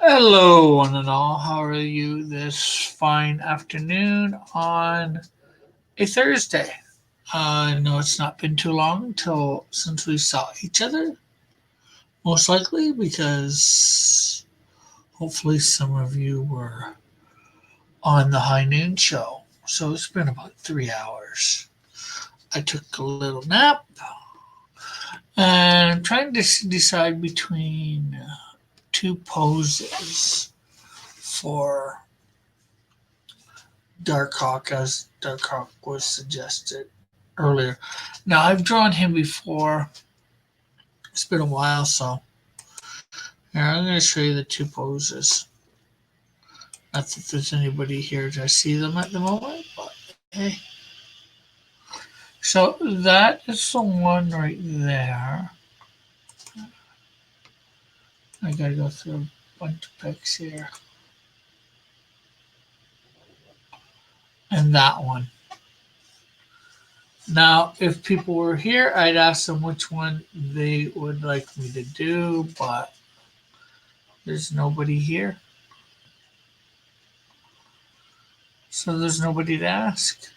Hello, one and all. How are you this fine afternoon on a Thursday? I know it's not been too long till since we saw each other, most likely because hopefully some of you were on the high noon show. So it's been about 3 hours. I took a little nap and I'm trying to decide between two poses for Darkhawk, as Darkhawk was suggested earlier. Now, I've drawn him before. It's been a while, so here, I'm going to show you the two poses. Not that there's anybody here to see them at the moment, but hey. So that is the one right there. I got to go through a bunch of pics here. And that one. Now, if people were here, I'd ask them which one they would like me to do, but there's nobody here. So there's nobody to ask.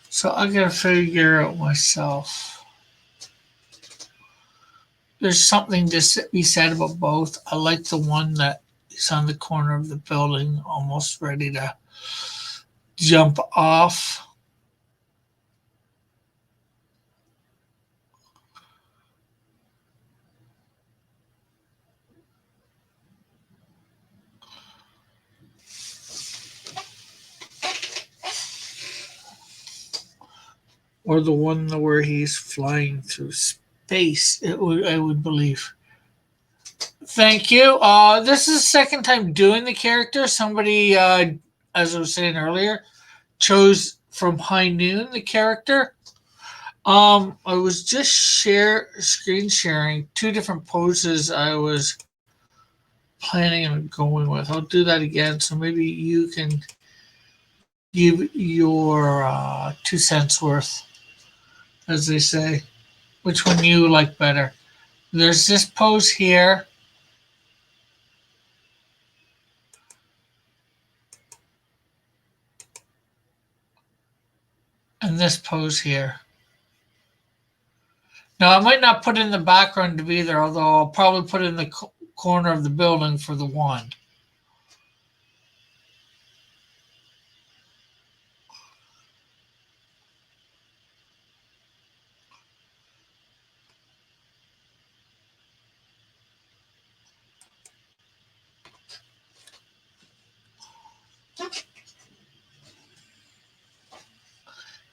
So I gotta figure out myself. There's something to be said about both. I like the one that is on the corner of the building, almost ready to jump off. Or the one where he's flying through space, I would believe. Thank you. This is the second time doing the character. Somebody, as I was saying earlier, chose from High Noon the character. I was just screen sharing two different poses I was planning on going with. I'll do that again, so maybe you can give your 2 cents worth, as they say. Which one you like better? There's this pose here. And this pose here. Now, I might not put in the background of either, although I'll probably put in the corner of the building for the one.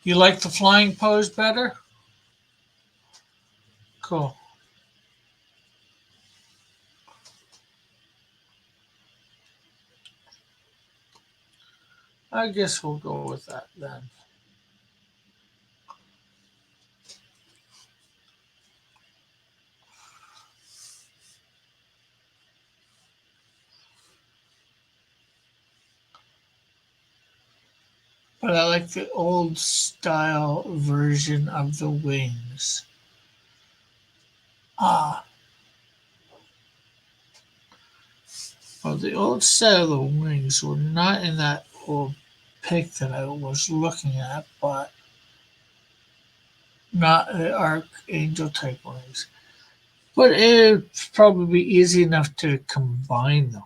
You like the flying pose better? Cool. I guess we'll go with that then. But I like the old style version of the wings. Ah. Well, the old style of the wings were not in that old pic that I was looking at, but not the Archangel type wings. But it'd probably be easy enough to combine them.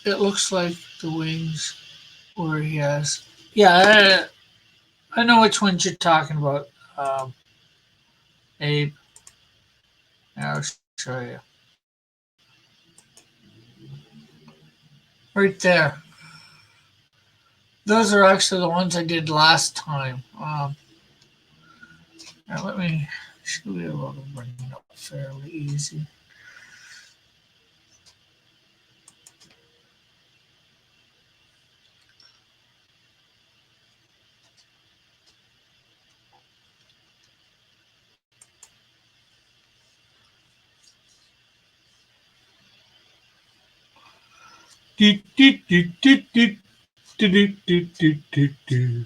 It looks like the wings where he has. Yeah, I know which ones you're talking about. Abe. Now show you. Right there. Those are actually the ones I did last time. Now let me, should be able to bring it up fairly easy. Do, do, do, do, do, do, do, do, do, do.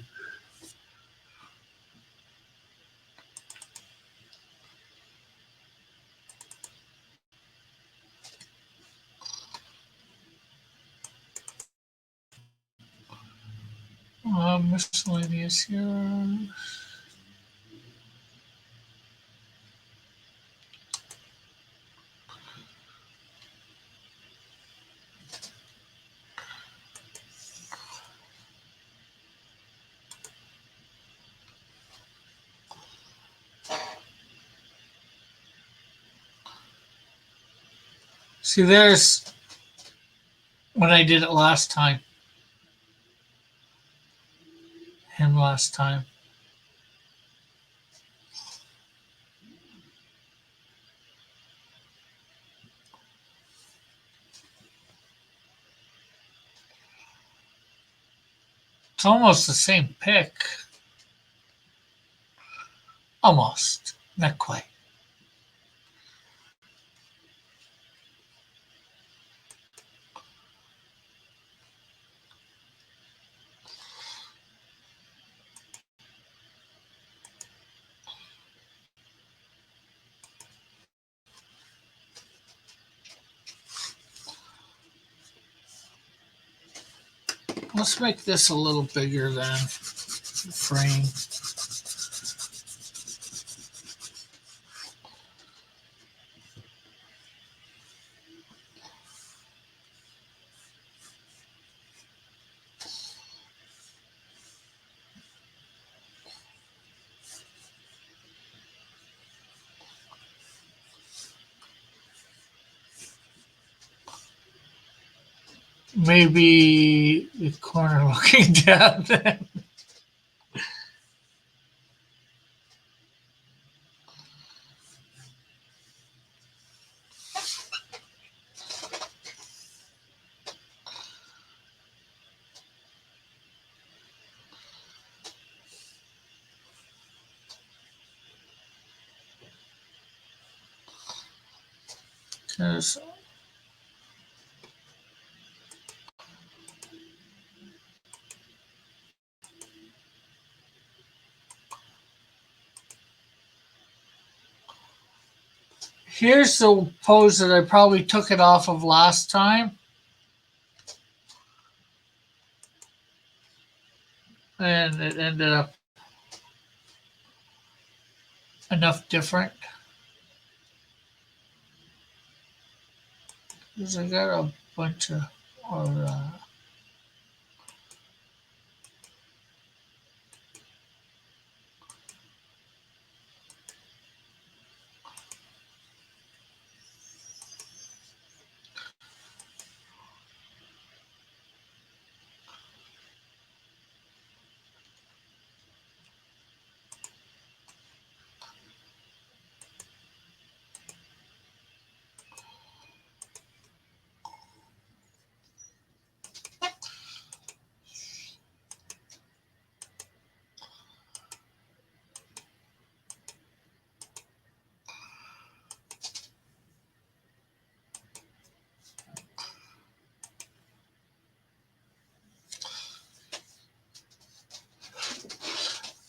Miscellaneous here. See, there's when I did it last time. Him last time. It's almost the same pick. Almost. Not quite. Let's make this a little bigger than the frame. Maybe the corner looking down then. Because here's the pose that I probably took it off of last time. And it ended up enough different. Because I got a bunch of,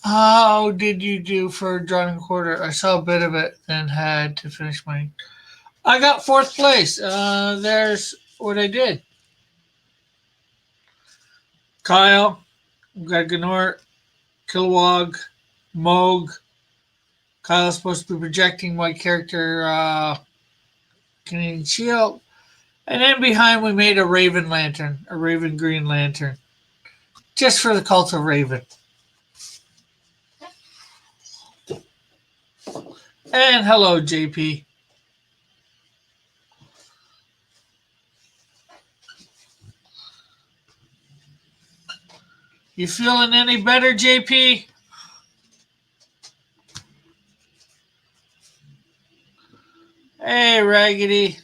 how did you do for drawn and quarter? I saw a bit of it and had to finish my. I got fourth place. There's what I did. Kyle, Gaganor, Kilowog, Moog. Kyle's supposed to be projecting my character, Canadian Shield. And then behind we made a Raven Lantern, a Raven Green Lantern. Just for the cult of Raven. And hello, JP. You feeling any better, JP? Hey, Raggedy.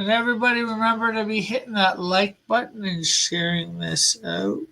And everybody remember to be hitting that like button and sharing this out.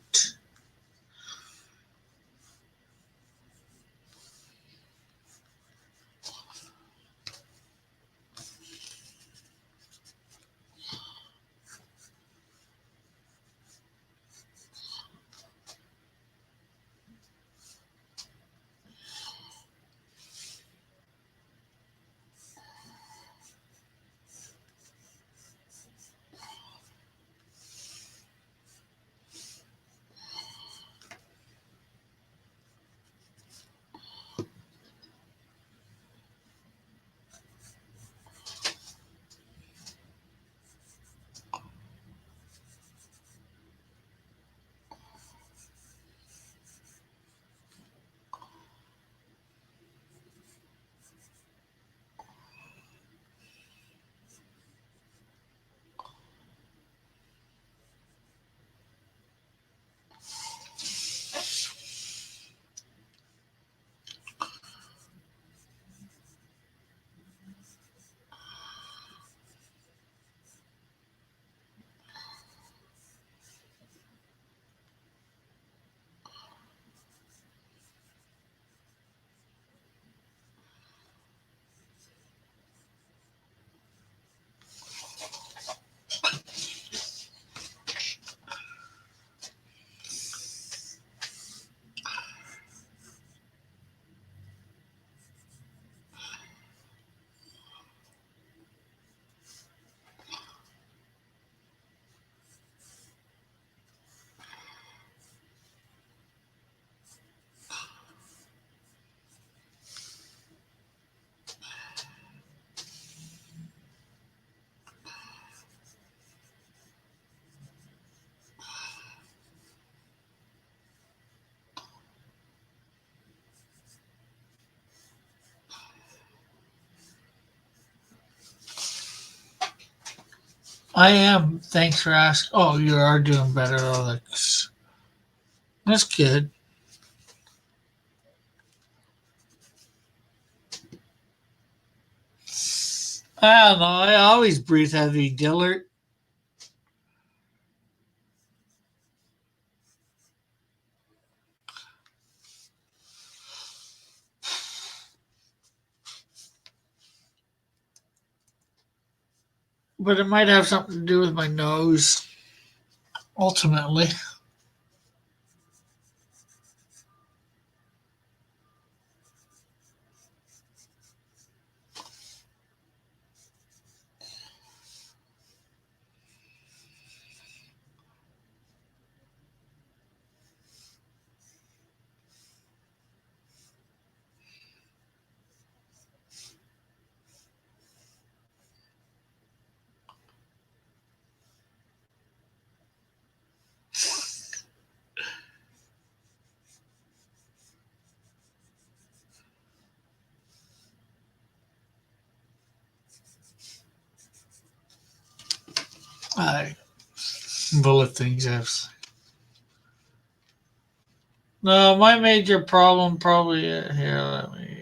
I am. Thanks for asking. Oh, you are doing better, Alex. That's good. I don't know. I always breathe heavy, Dillard. But it might have something to do with my nose, ultimately. I bullet things have. No, my major problem probably here. Let me.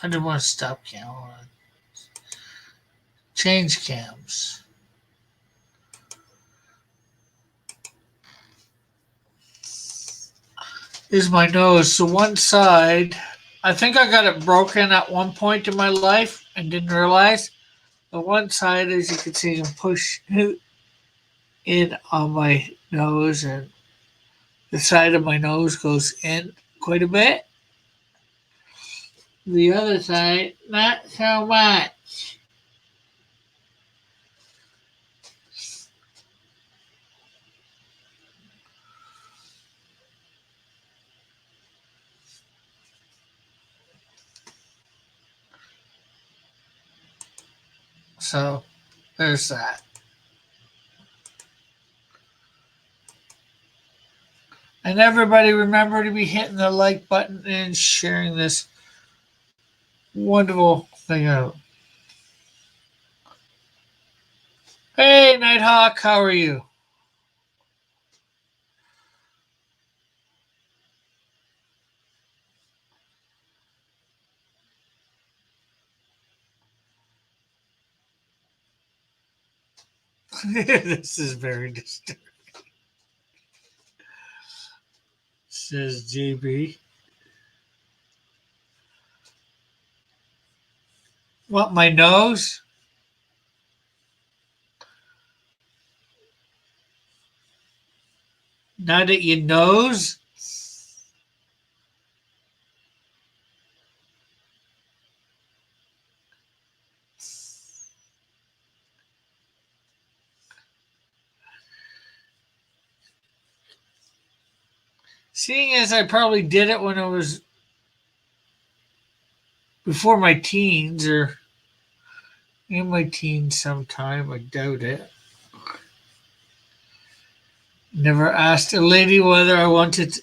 I didn't want to stop camera. Change cams. Is my nose. So one side, I think I got it broken at one point in my life and didn't realize. The one side, as you can see, can push in on my nose, and the side of my nose goes in quite a bit. The other side, not so much. So there's that. And everybody remember to be hitting the like button and sharing this wonderful thing out. Hey, Nighthawk, how are you? This is very disturbing, says JB. What, my nose? Not at your nose? Seeing as I probably did it when I was before my teens or in my teens sometime, I doubt it. Never asked a lady whether I wanted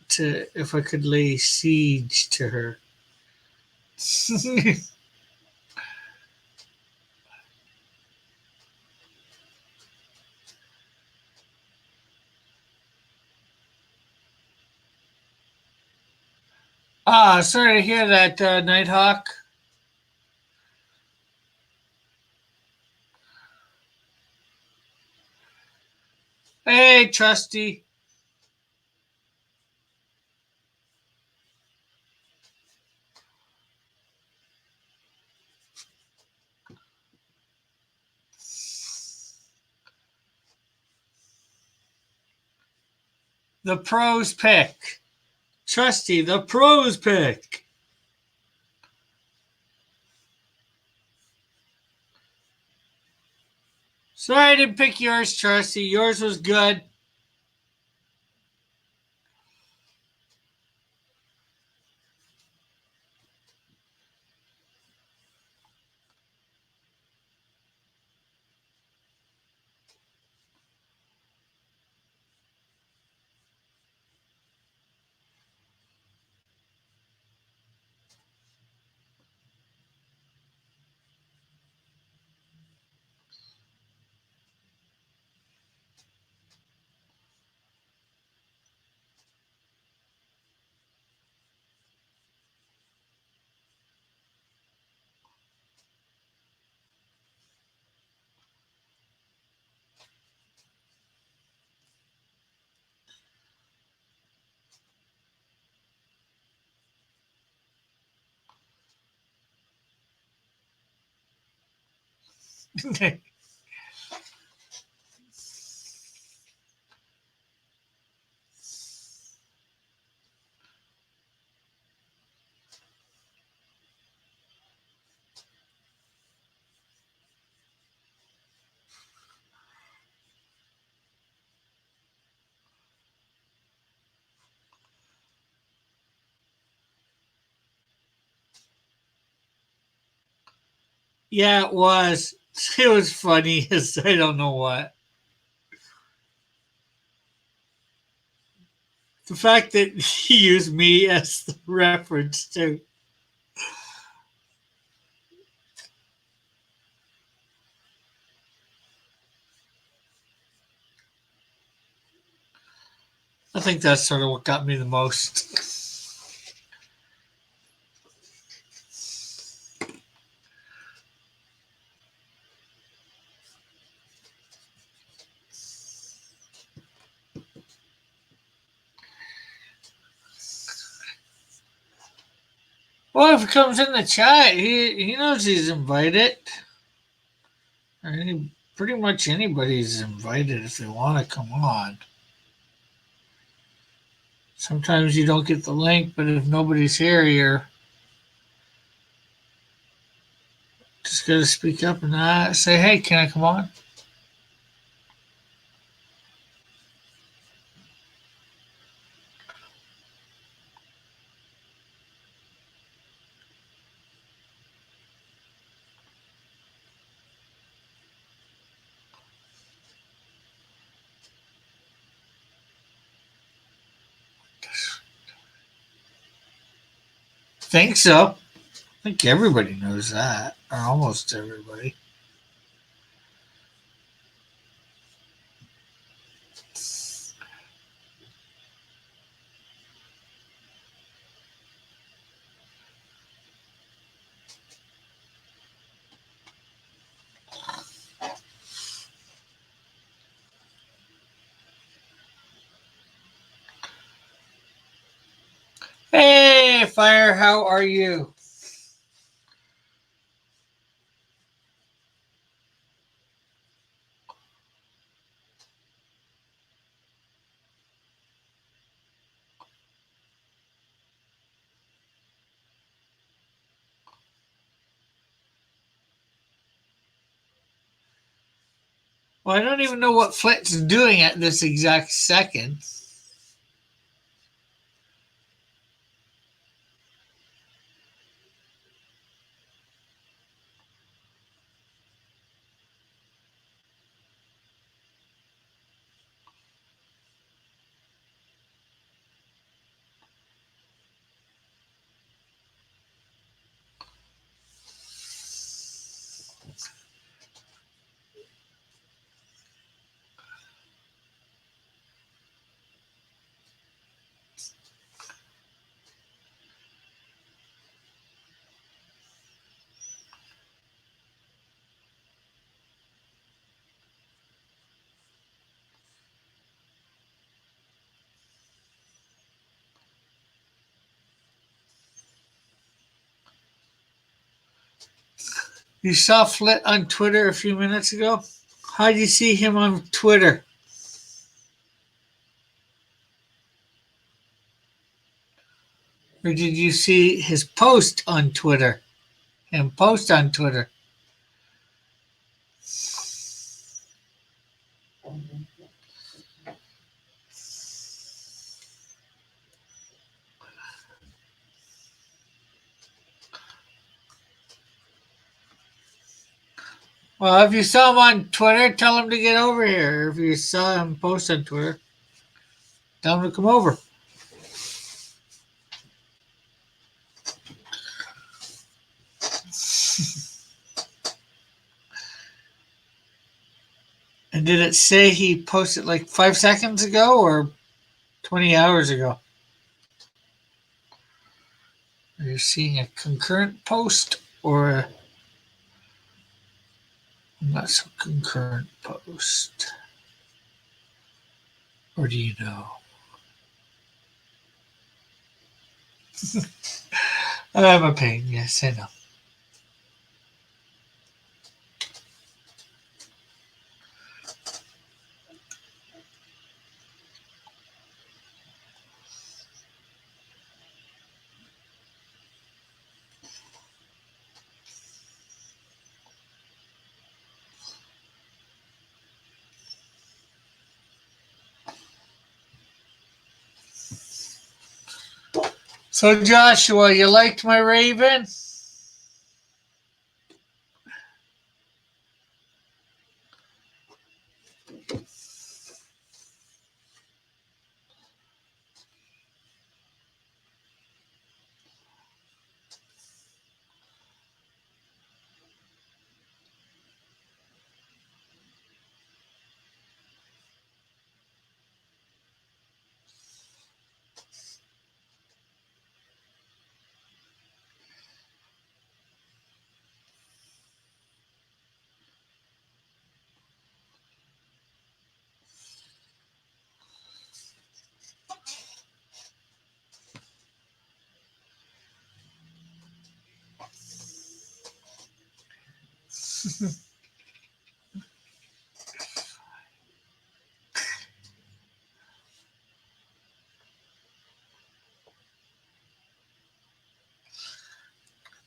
to if I could lay siege to her. Sorry to hear that, Nighthawk. Hey, Trusty. The pros pick. Trusty, the pros pick. Sorry I didn't pick yours, Trusty. Yours was good. Yeah, it was. It was funny as I don't know what. The fact that he used me as the reference too. I think that's sort of what got me the most. Well, if he comes in the chat, he knows he's invited. Pretty much anybody's invited if they want to come on. Sometimes you don't get the link, but if nobody's here, you're just got to speak up and say, hey, can I come on? Think so. I think everybody knows that, or almost everybody. Hey, Fire, how are you? Well, I don't even know what Flint's doing at this exact second. You saw Flint on Twitter a few minutes ago? How did you see him on Twitter? Or did you see his post on Twitter? Him post on Twitter? Well, if you saw him on Twitter, tell him to get over here. If you saw him post on Twitter, tell him to come over. And did it say he posted like 5 seconds ago or 20 hours ago? Are you seeing a concurrent post or a not so concurrent post? Or do you know? I'm a pain, yes, I know. So, Joshua, you liked my Raven?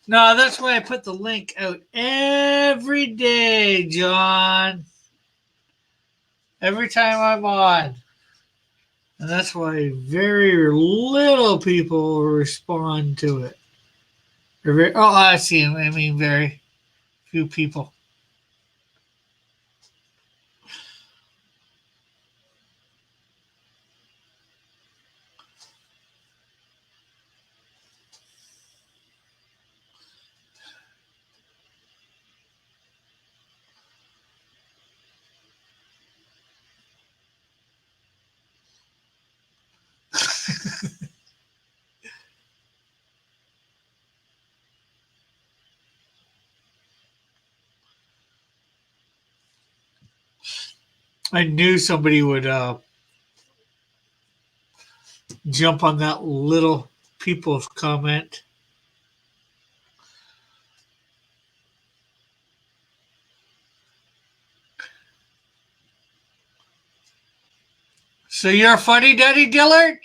No, that's why I put the link out every day, John. Every time I'm on. And that's why very little people respond to it. Oh, I see. I mean, very few people. I knew somebody would jump on that little people's comment. So you're a funny daddy, Dillard?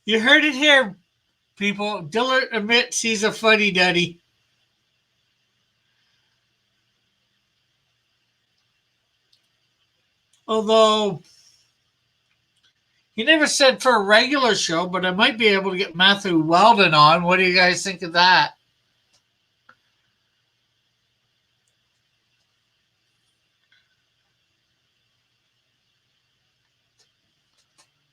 You heard it here, people. Dillard admits he's a funny daddy. Although he never said for a regular show, but I might be able to get Matthew Weldon on. What do you guys think of that?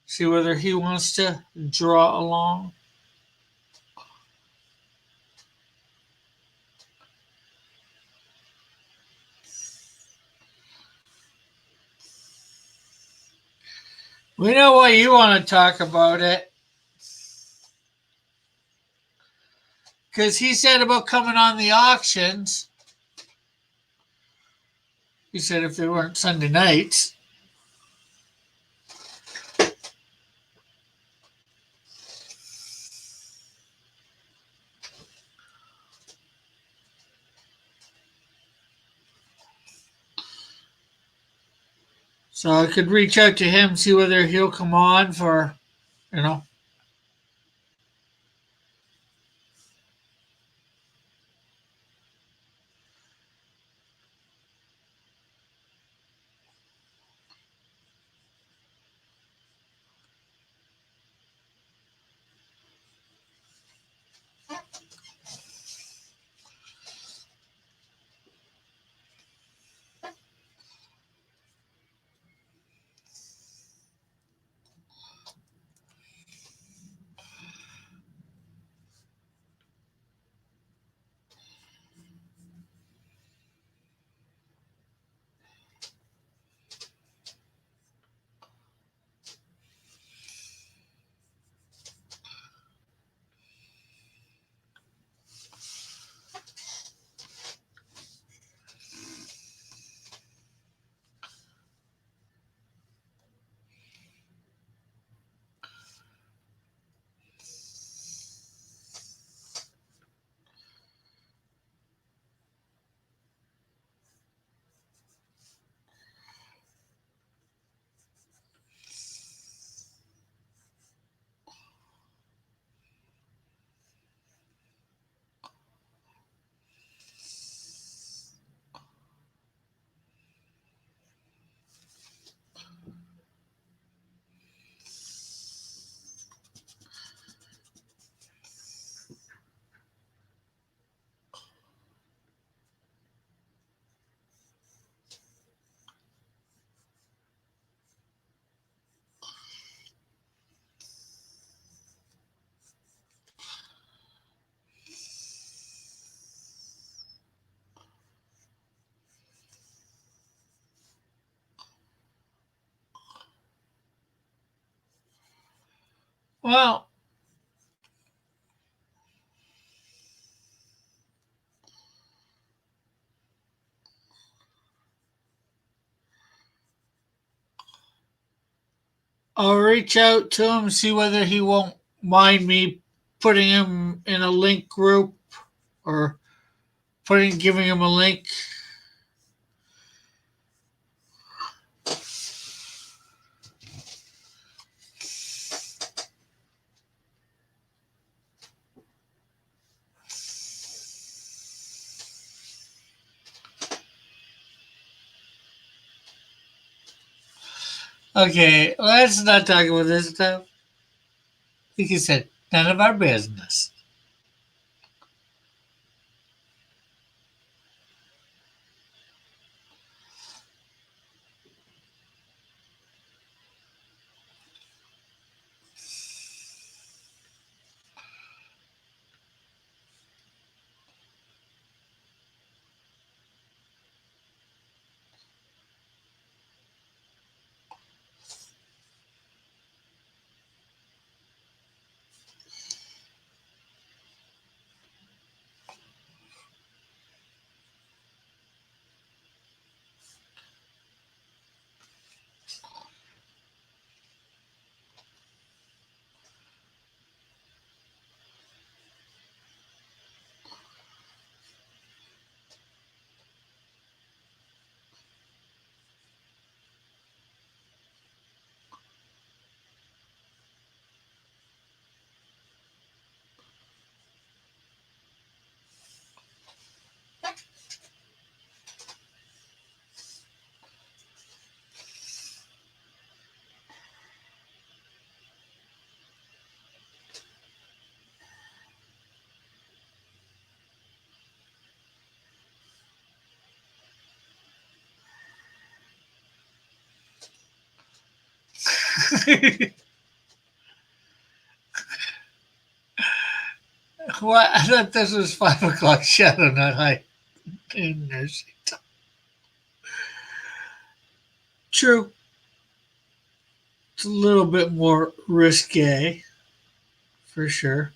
See whether he wants to draw along. We know why you want to talk about it. Because he said about coming on the auctions. He said if they weren't Sunday nights. So I could reach out to him, see whether he'll come on for, you know. Well, I'll reach out to him, see whether he won't mind me putting him in a link group or giving him a link. Okay, let's not talk about this stuff. Like you said, none of our business. What? I thought this was 5 o'clock shadow, not high in nursing. True. It's a little bit more risque, for sure.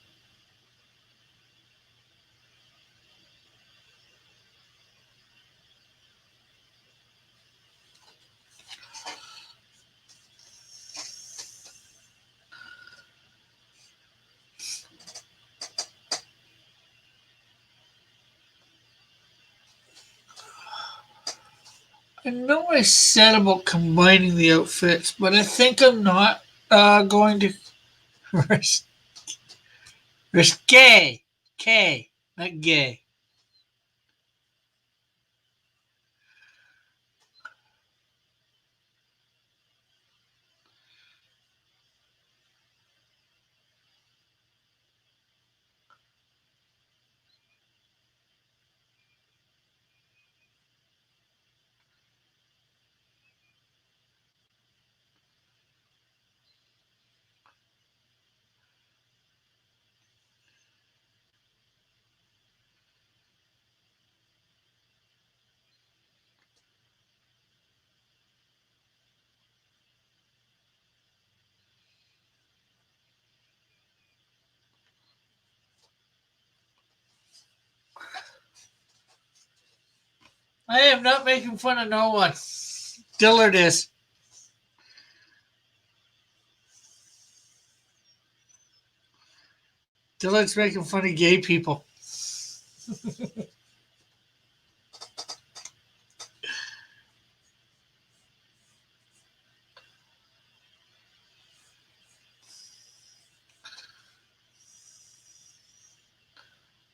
I know I said about combining the outfits, but I think I'm not going to risk risque. K, not gay. I am not making fun of no one. Dillard is. Dillard's making fun of gay people.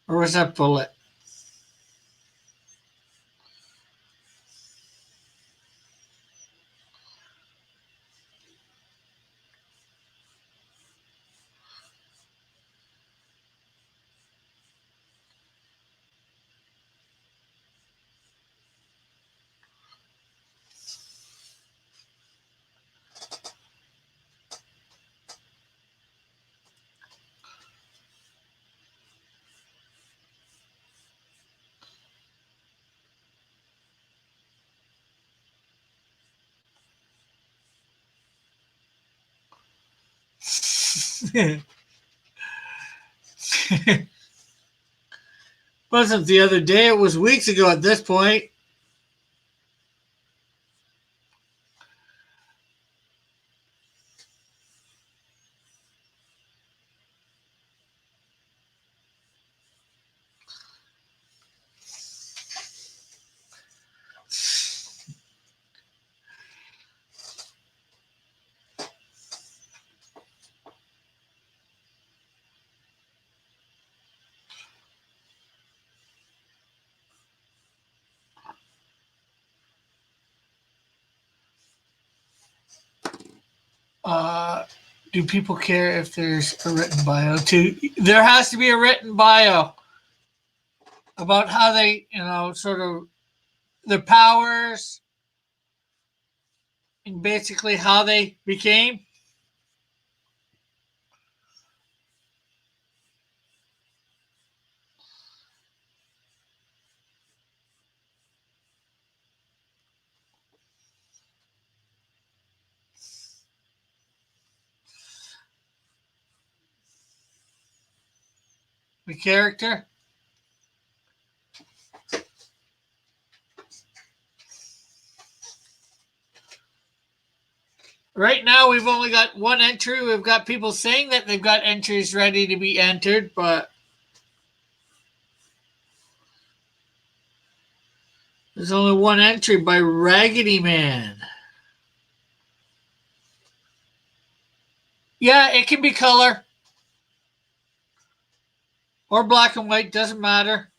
Or was that Bullet? Wasn't the other day, it was weeks ago at this point. Uh, do people care if there's a written bio too? There has to be a written bio about how they, sort of their powers and basically how they became the character. Right now, we've only got one entry. We've got people saying that they've got entries ready to be entered, but there's only one entry by Raggedy Man. Yeah, it can be color or black and white, doesn't matter.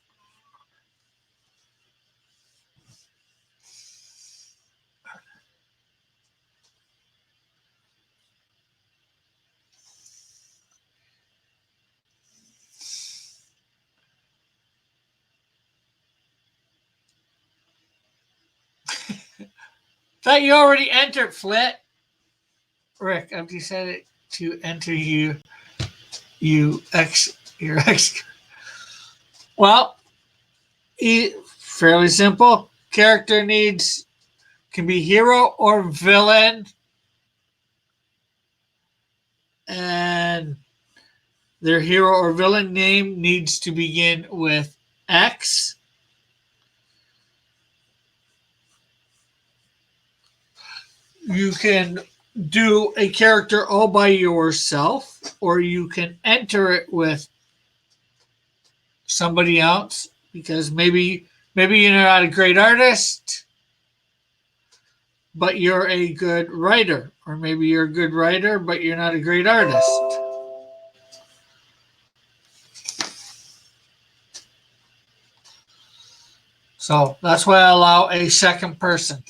Thought you already entered, Flit. Rick, I've decided to enter your ex. Well, fairly simple. Character needs can be hero or villain, and their hero or villain name needs to begin with X. You can do a character all by yourself, or you can enter it with somebody else because maybe you're not a great artist, but you're a good writer, or maybe you're a good writer, but you're not a great artist. So that's why I allow a second person.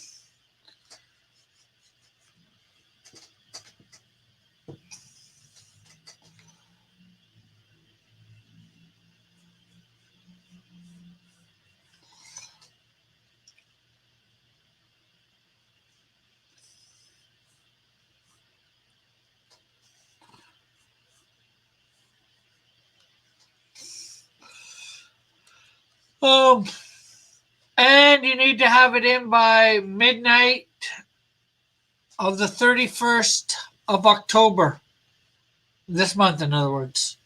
Um, and you need to have it in by midnight of the 31st of October. This month, in other words.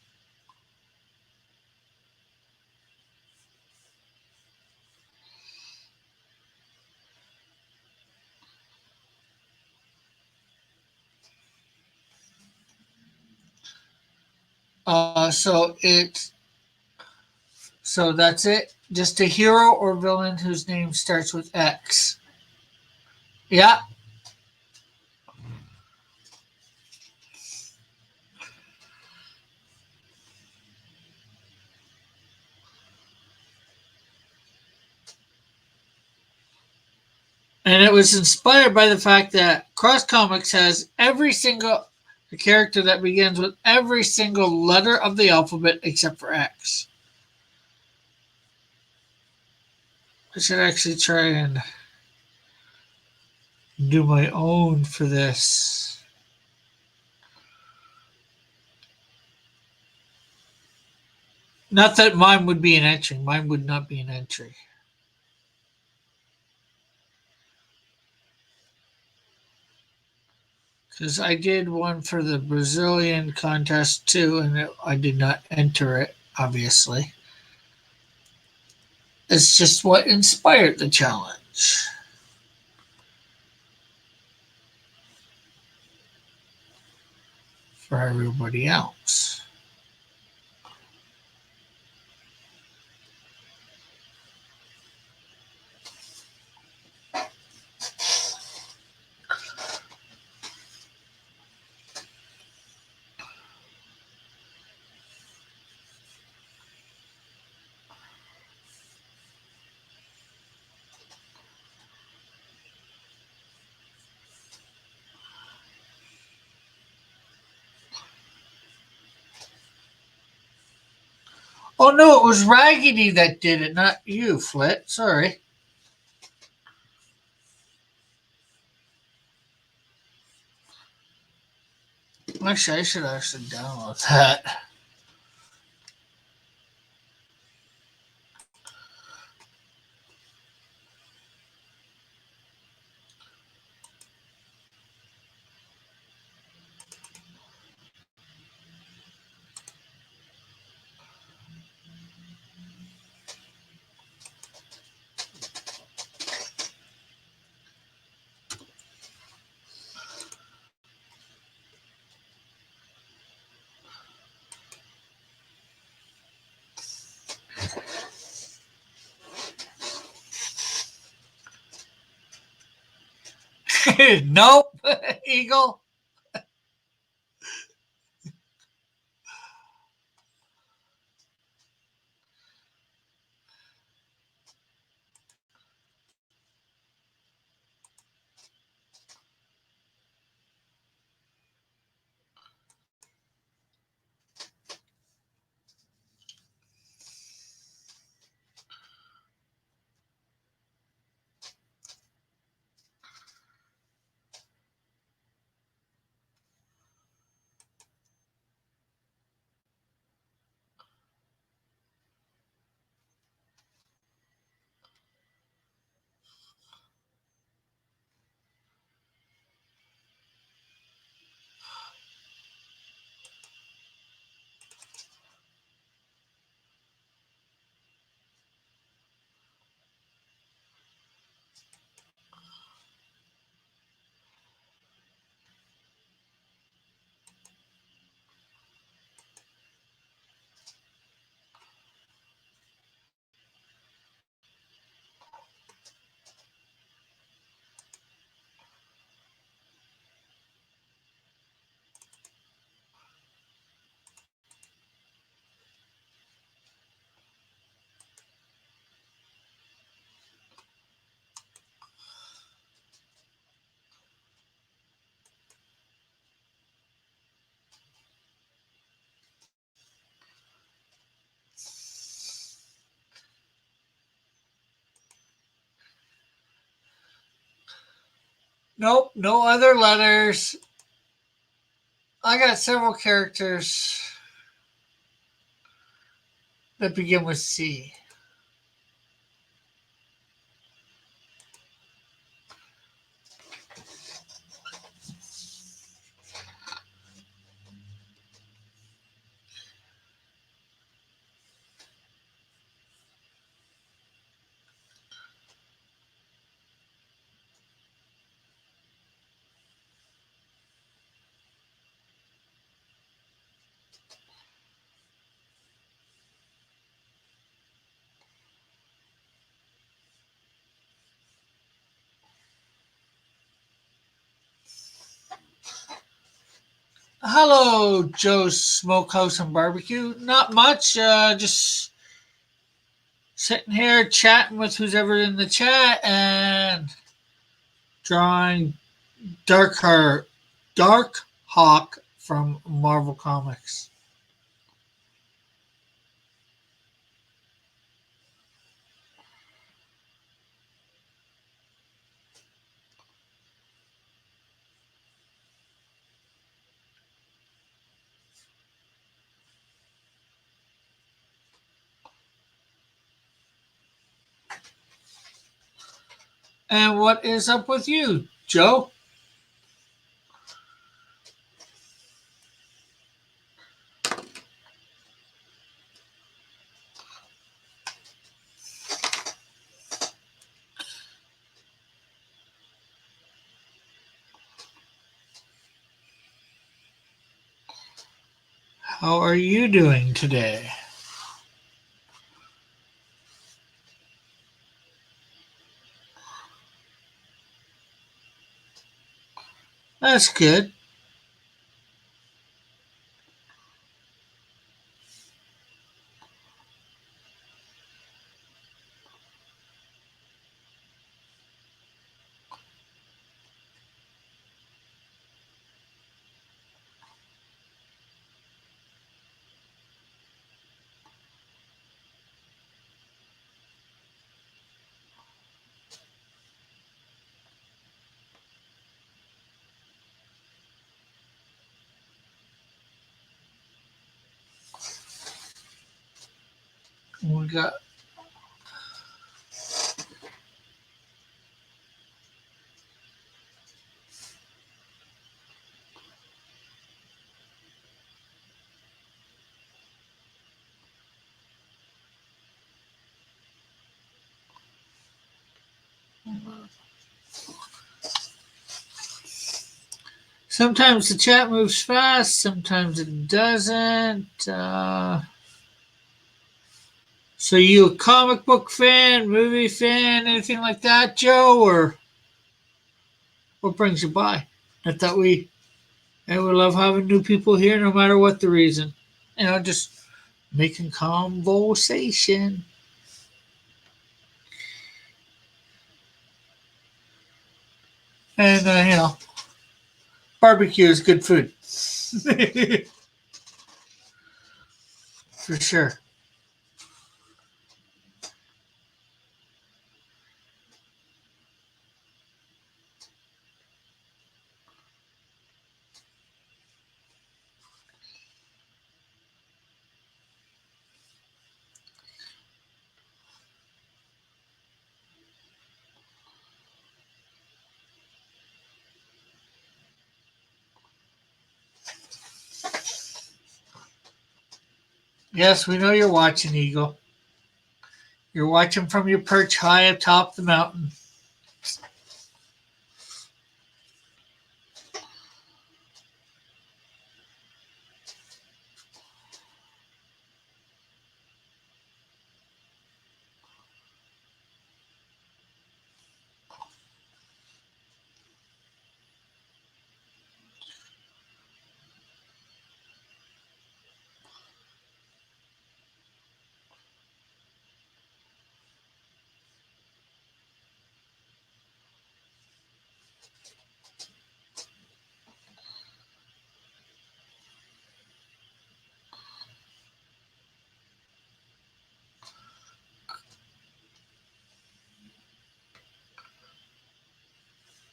So that's it. Just a hero or villain whose name starts with X. Yeah, and it was inspired by the fact that Cross Comics has every single character that begins with every single letter of the alphabet except for X. I should actually try and do my own for this. Not that mine would be an entry. Mine would not be an entry. Because I did one for the Brazilian contest too, and I did not enter it, obviously. It's just what inspired the challenge for everybody else. Oh no, it was Raggedy that did it, not you, Flit. Sorry. Actually, I should actually download that. Nope, Eagle. Nope, no other letters. I got several characters that begin with C. Hello, Joe's Smokehouse and Barbecue. Not much, just sitting here chatting with who's ever in the chat and drawing Dark Hawk from Marvel Comics. And what is up with you, Joe? How are you doing today? That's good. We got sometimes the chat moves fast, sometimes it doesn't. So you a comic book fan, movie fan, anything like that, Joe, or what brings you by? I thought we love having new people here, no matter what the reason. Just making conversation, and barbecue is good food for sure. Yes, we know you're watching, Eagle. You're watching from your perch high atop the mountain.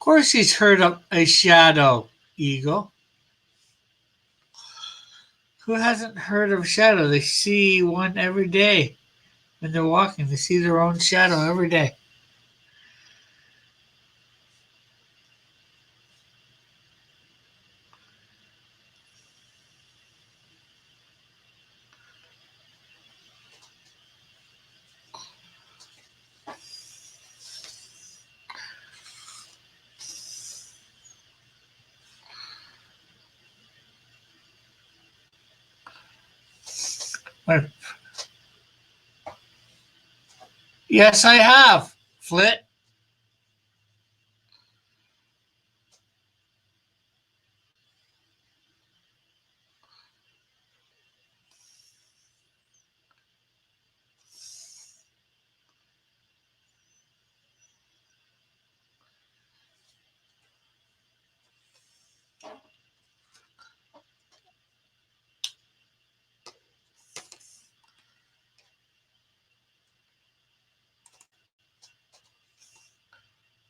course, he's heard of a shadow, Eagle. Who hasn't heard of a shadow? They see one every day when they're walking. They see their own shadow every day. But, yes, I have, Flit.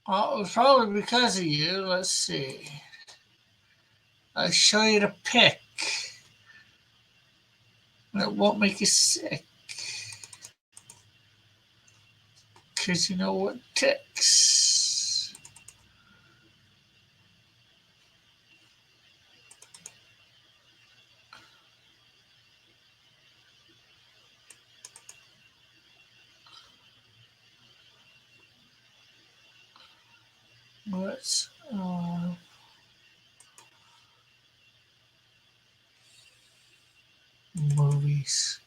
Oh, it was probably because of you. Let's see. I'll show you the pic. It won't make you sick. Because you know what ticks. What's movies?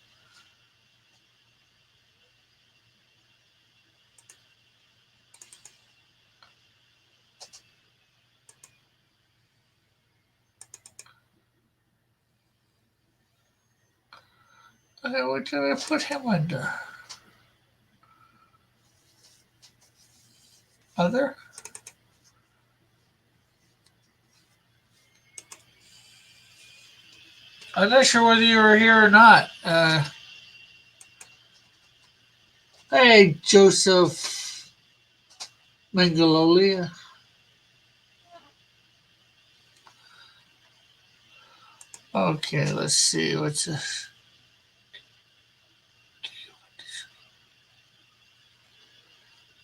Okay, what did I put him under? Other? I'm not sure whether you were here or not. Hey, Joseph Mangalolia. Okay, let's see. What's this?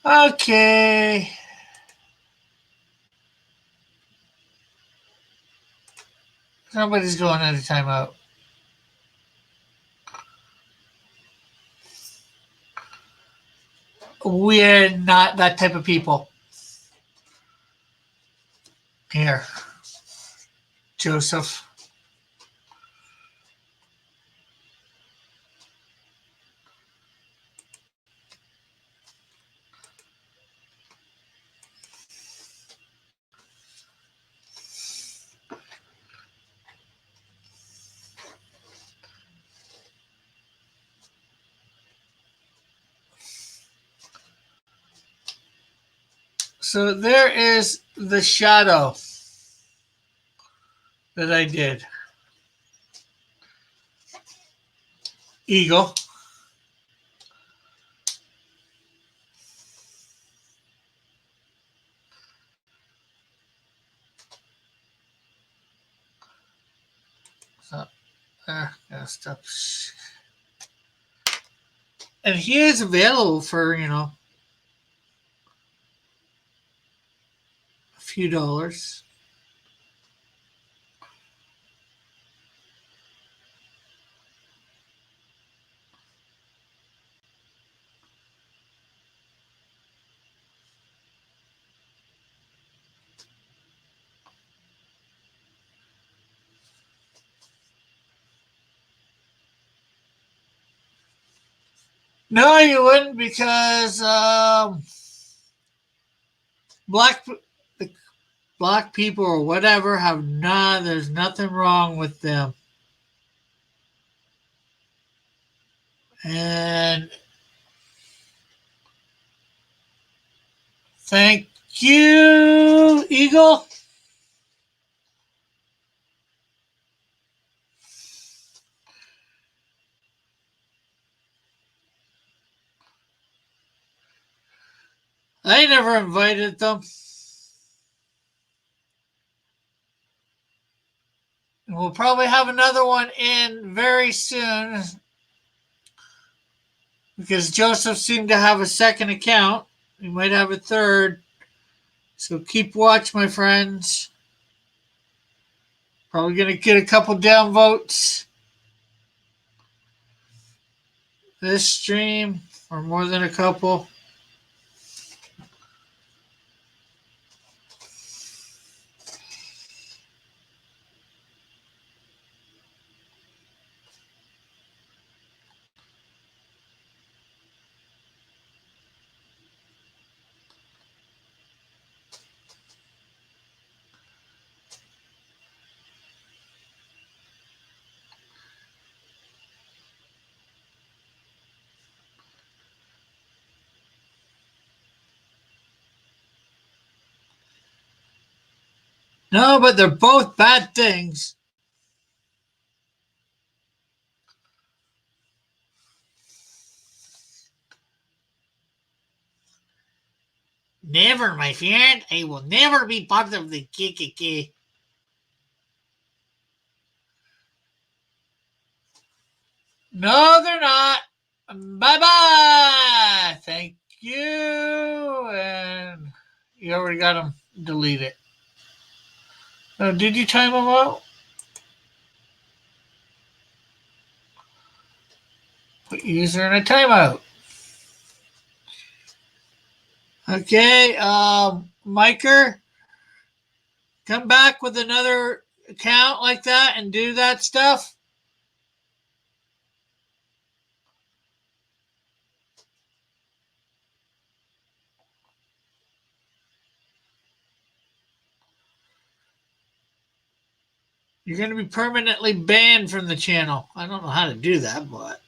Okay. Somebody's going at a timeout. We're not that type of people. Here, Joseph. So there is the shadow that I did. Eagle. So gotta stop. And he is available for, a few dollars. No, you wouldn't because black the black people or whatever have not. There's nothing wrong with them. And thank you, Eagle. I never invited them. We'll probably have another one in very soon because Joseph seemed to have a second account. He might have a third. So keep watch, my friends. Probably going to get a couple downvotes this stream, or more than a couple. No, but they're both bad things. Never, my friend. I will never be part of the KKK. No, they're not. Bye bye. Thank you. And you already got them. Delete it. Oh, did you time them out? Put user in a timeout. Okay, Miker, come back with another account like that and do that stuff. You're going to be permanently banned from the channel. I don't know how to do that, but.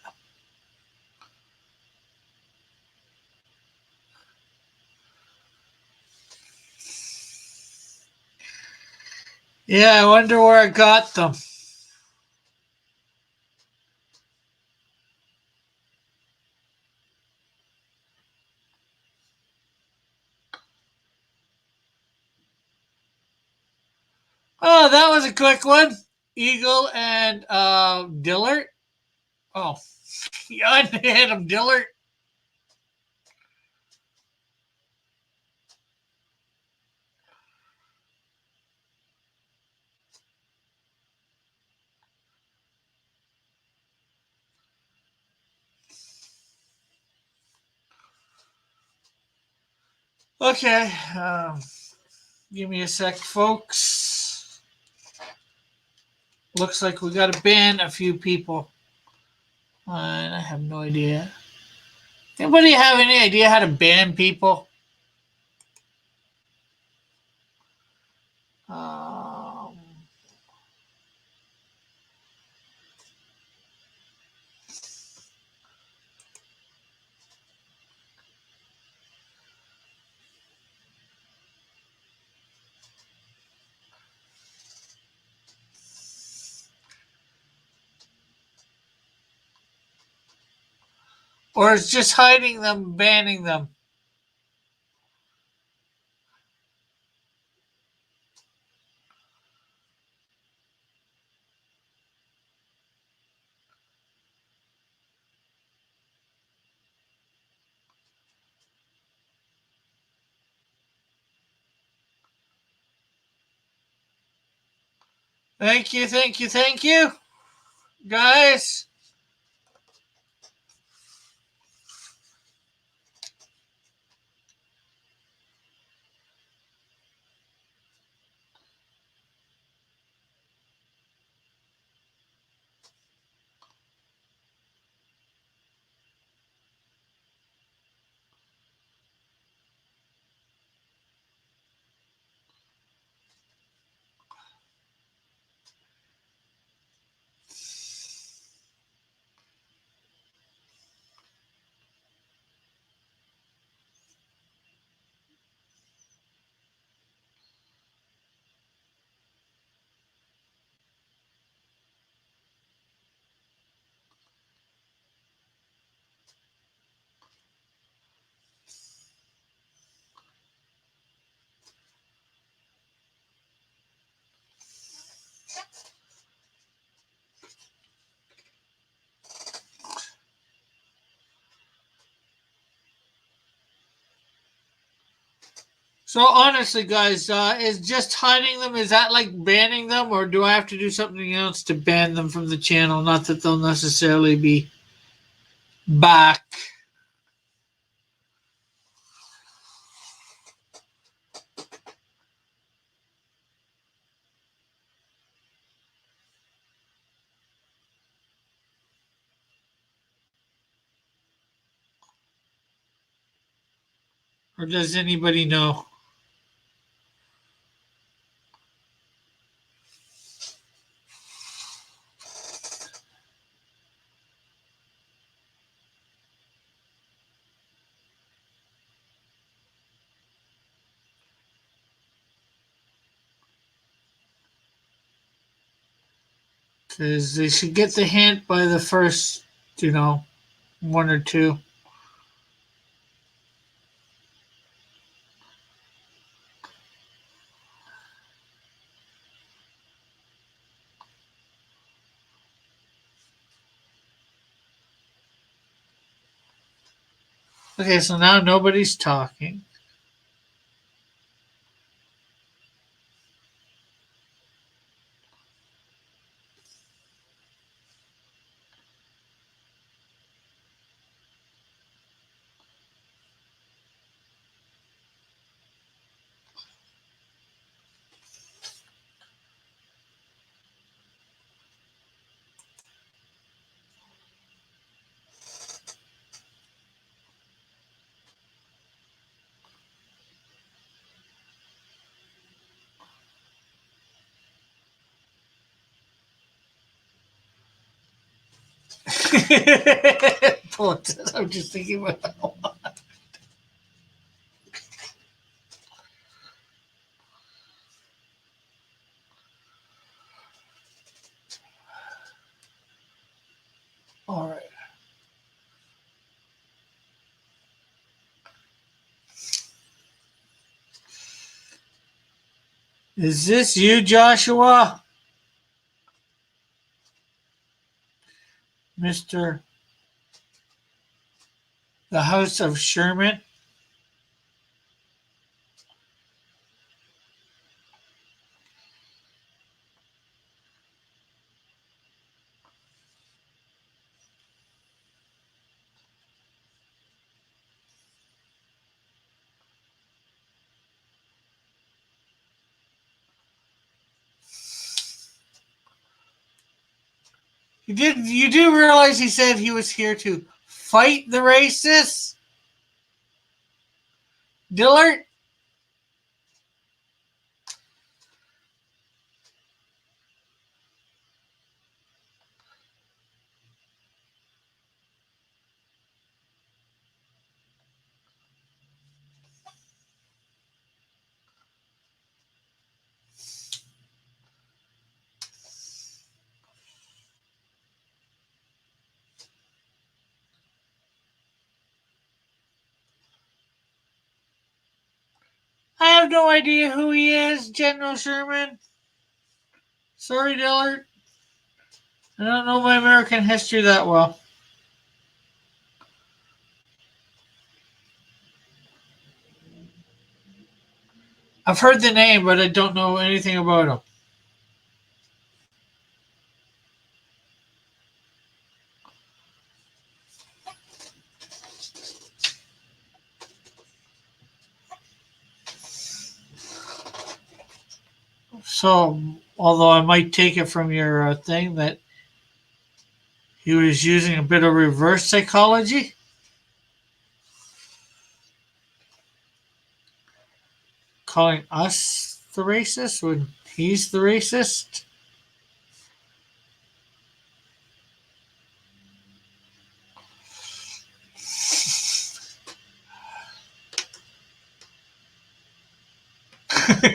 Yeah, I wonder where I got them. Oh, that was a quick one. Eagle and Dillard. Oh, you unhit him, Dillard. Okay, give me a sec, folks. Looks like we got to ban a few people. And I have no idea. Anybody have any idea how to ban people? Um, or is just hiding them, banning them? Thank you, thank you, thank you, guys. So honestly, guys, is just hiding them, is that like banning them, or do I have to do something else to ban them from the channel? Not that they'll necessarily be back. Or does anybody know? Because they should get the hint by the first, you know, one or two. Okay, so now nobody's talking. I'm just thinking about that one. All right. Is this you, Joshua? Mr. The House of Sherman? You do realize he said he was here to fight the racists? Dillard? I have no idea who he is, General Sherman. Sorry, Dillard. I don't know my American history that well. I've heard the name, but I don't know anything about him. So, although I might take it from your thing that he was using a bit of reverse psychology, calling us the racist when he's the racist.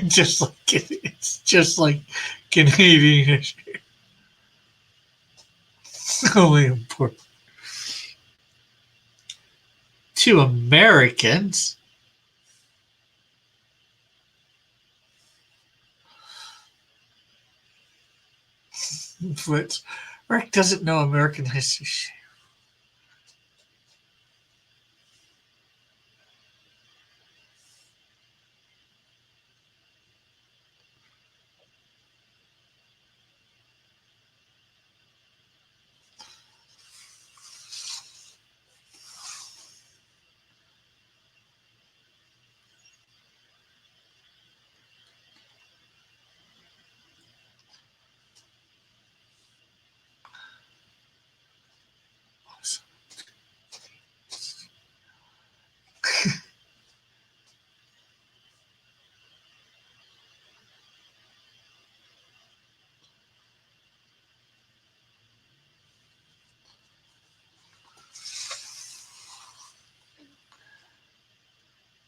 It's just like Canadian history. Only important to Americans. But Rick doesn't know American history.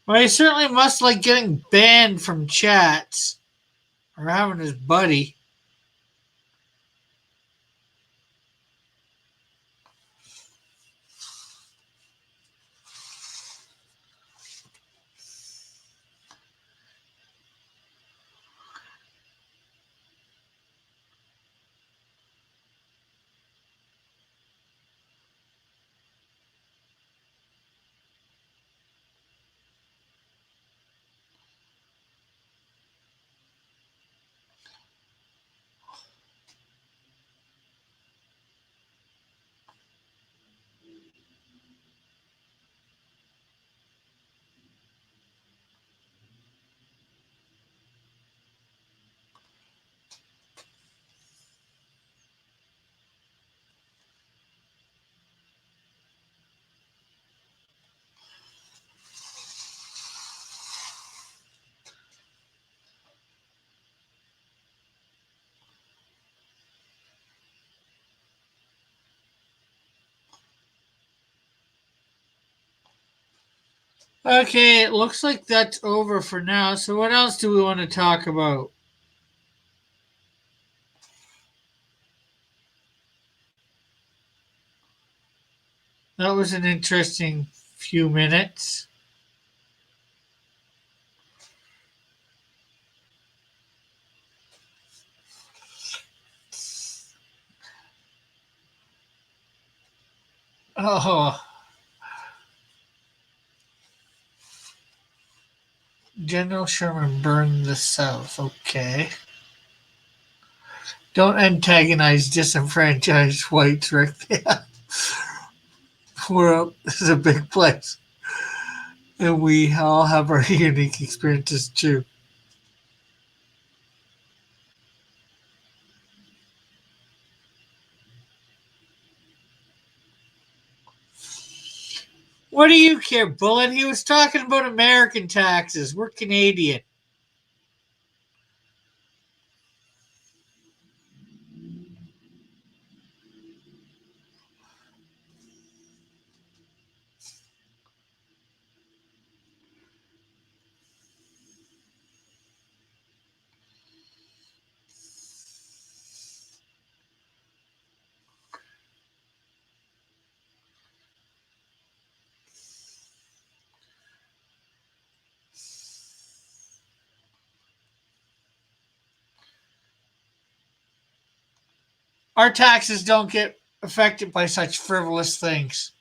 Well, he certainly must like getting banned from chats or having his buddy. Okay, it looks like that's over for now. So, what else do we want to talk about? That was an interesting few minutes. Oh, General Sherman burned the South. Okay. Don't antagonize disenfranchised whites, Rick. Yeah. This is a big place. And we all have our unique experiences too. What do you care, Bullet? He was talking about American taxes. We're Canadian. Our taxes don't get affected by such frivolous things.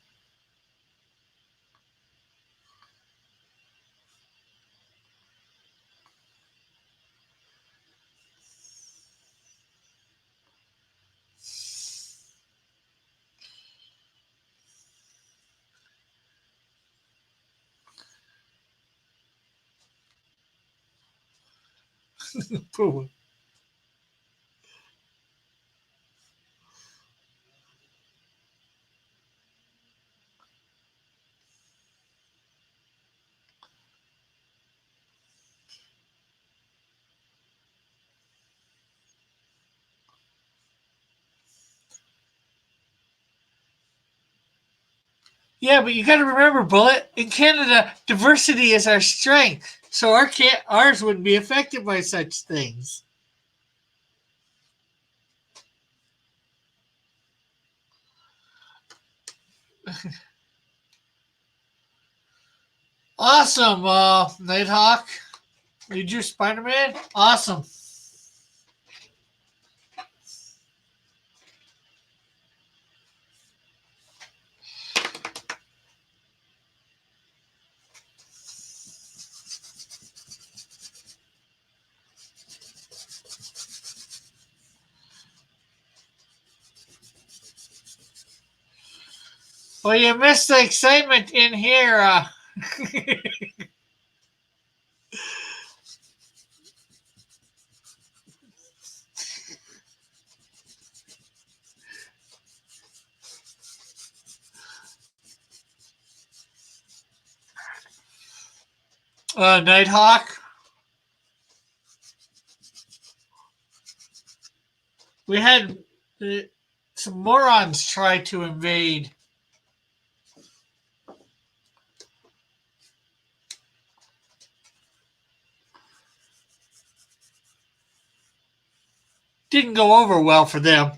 Yeah, but you got to remember, Bullet. In Canada, diversity is our strength, so ours wouldn't be affected by such things. Awesome, Nighthawk. Did you Spider Man? Awesome. Well, you missed the excitement in here. Nighthawk. We had uh, some morons try to invade. didn't go over well for them.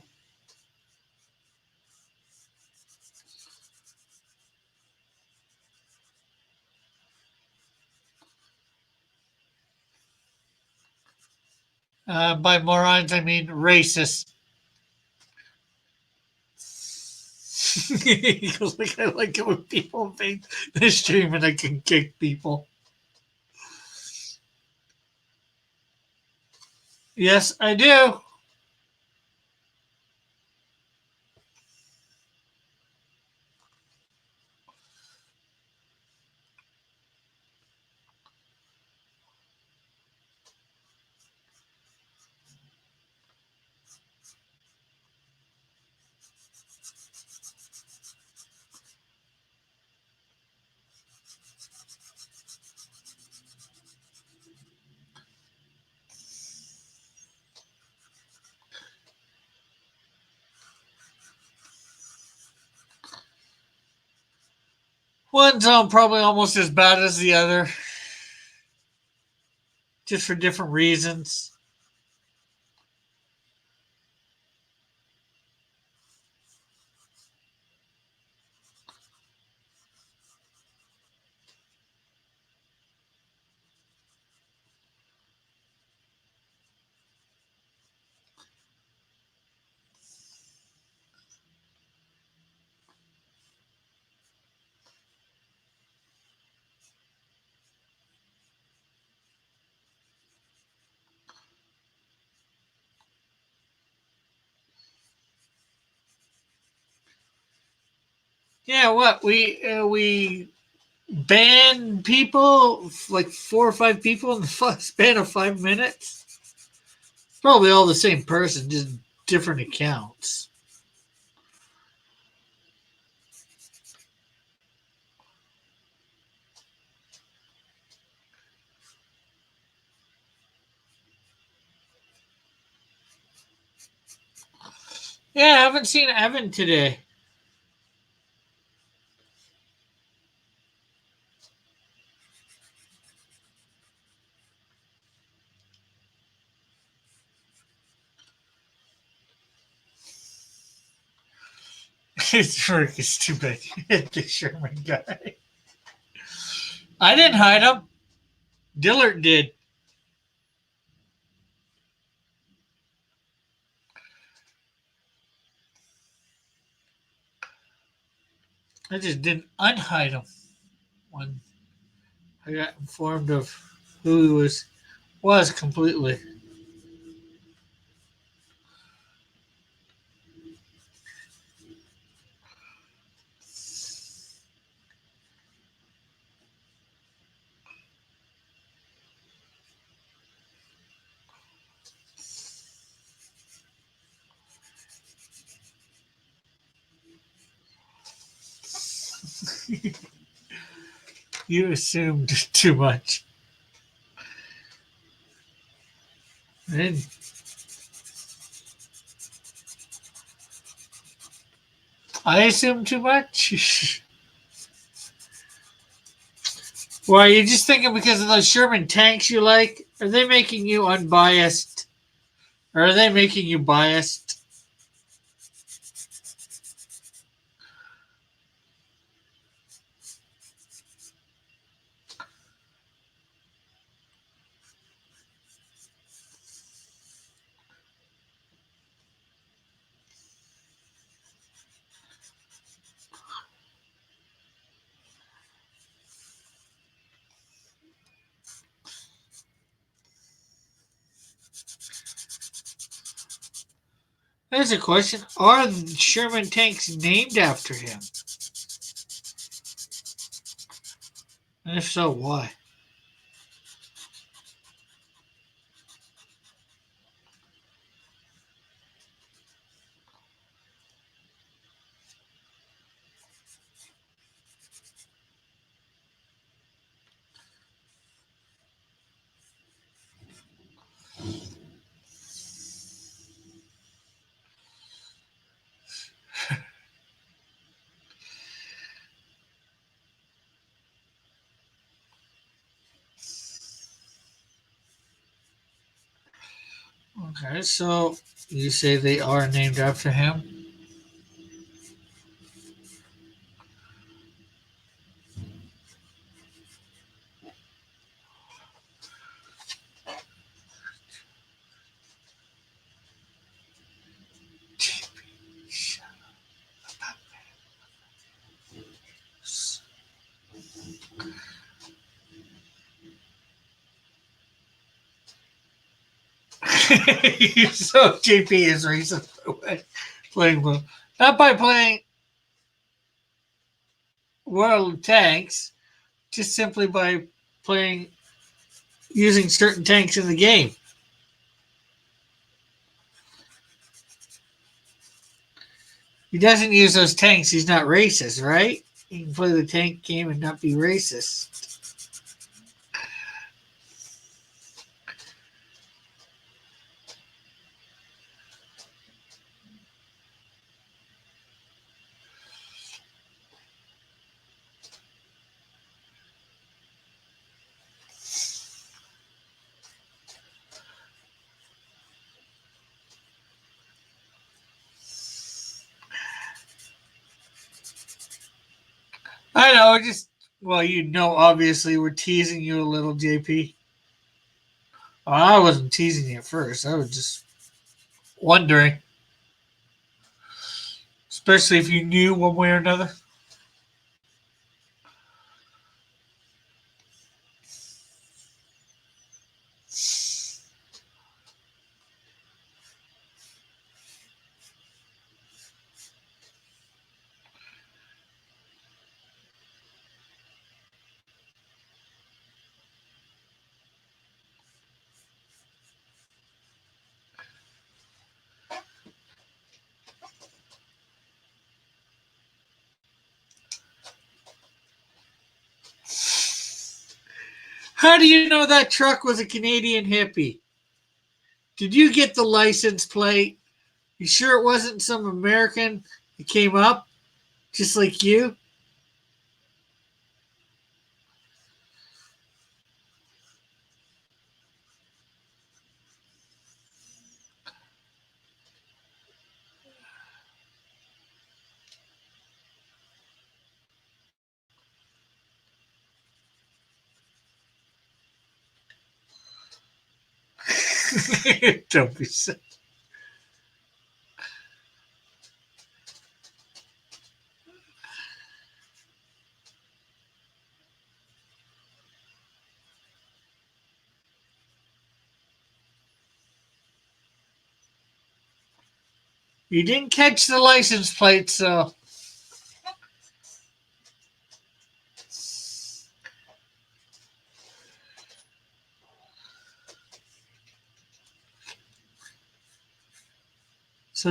By morons, I mean racist. He goes, like, I like it when people think they're streaming, I can kick people. Yes, I do. One's probably almost as bad as the other, just for different reasons. Yeah, what we ban people like 4 or 5 people in the span of 5 minutes. Probably all the same person, just different accounts. Yeah, I haven't seen Evan today. His work is too big. The Sherman guy. I didn't hide him. Dillard did. I just didn't unhide him when I got informed of who he was completely. You assumed too much. And I assumed too much. Why, are you just thinking because of those Sherman tanks you like? Are they making you unbiased? Or are they making you biased? There's a question. Are Sherman tanks named after him? And if so, why? Okay, so You say they are named after him? So JP is racist by playing Blue. Not by playing World of Tanks, just simply by playing using certain tanks in the game. He doesn't use those tanks. He's not racist, right? He can play the tank game and not be racist. I know, just well, you know, obviously we're teasing you a little, JP. Well, I wasn't teasing you at first. I was just wondering, especially if you knew one way or another. How do you know that truck was a Canadian hippie? Did you get the license plate? You sure it wasn't some American that came up just like you? Don't be silly. You didn't catch the license plate, so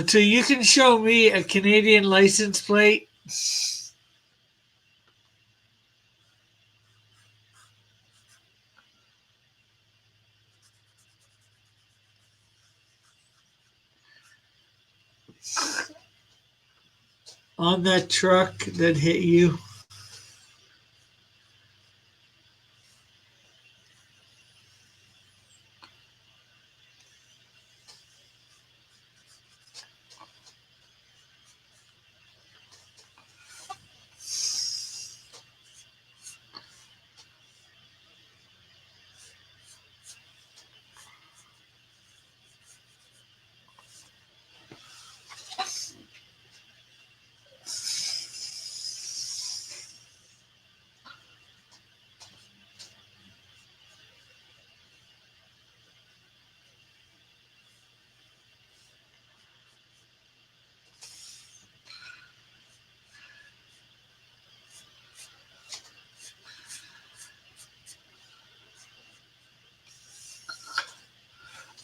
till you can show me a Canadian license plate on that truck that hit you.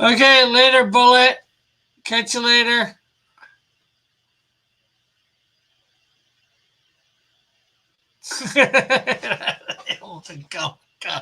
Okay, later, Bullet. Catch you later. Go, go.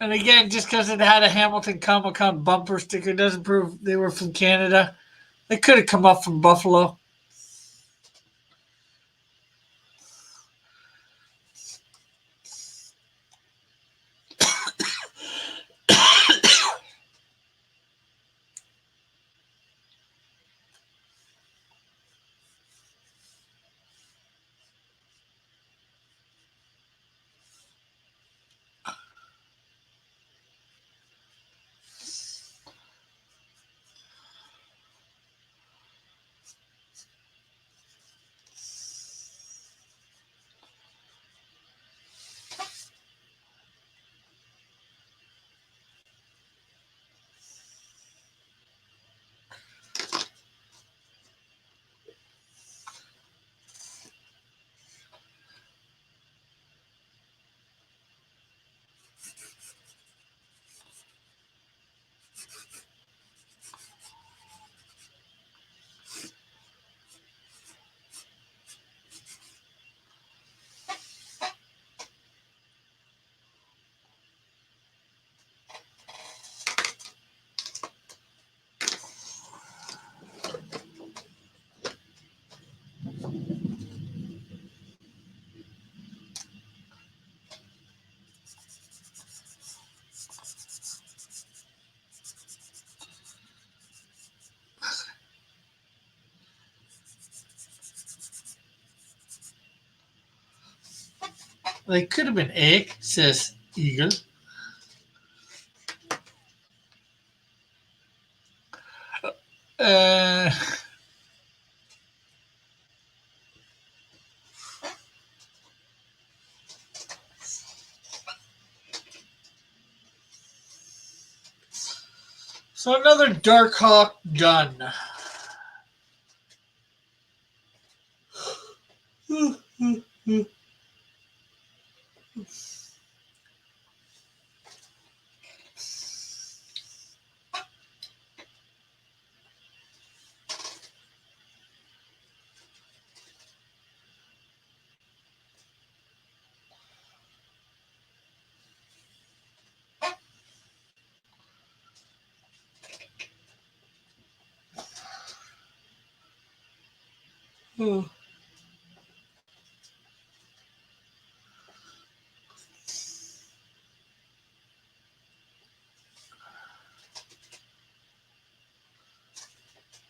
And again, just because it had a Hamilton Comic Con bumper sticker doesn't prove they were from Canada. They could have come up from Buffalo. They could have been egg, says Eagle. Uh, so another Darkhawk done.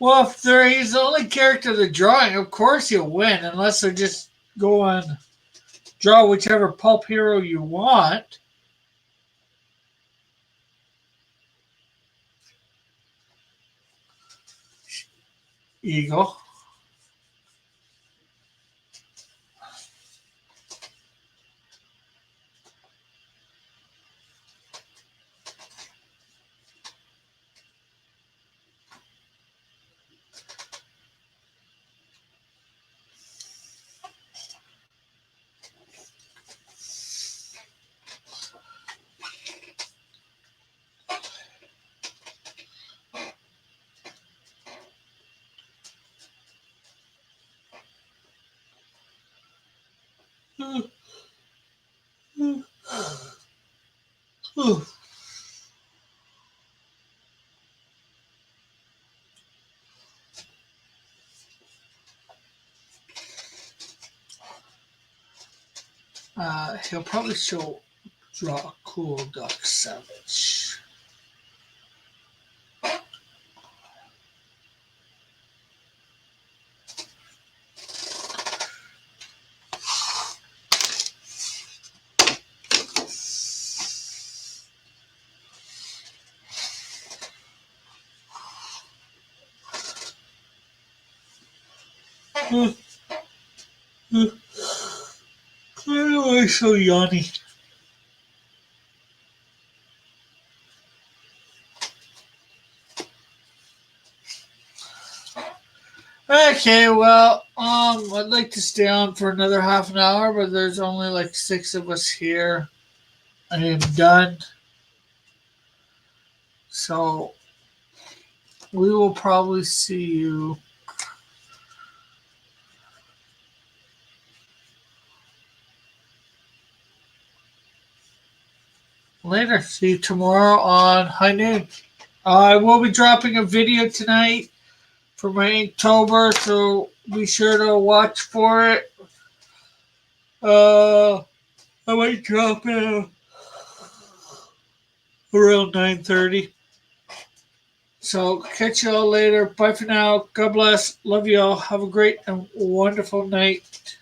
Well, if he's the only character they're drawing, of course he'll win, unless they're just going draw whichever pulp hero you want. Eagle. He'll probably draw a cool Dark Savage. Why so yawny? Okay, well, I'd like to stay on for another half an hour, but there's only like 6 of us here. I am done. So we will probably see you. later. See you tomorrow on High Noon. I will be dropping a video tonight for my Inktober, so be sure to watch for it. I might drop it around 9:30. So catch y'all later. Bye for now. God bless. Love y'all. Have a great and wonderful night.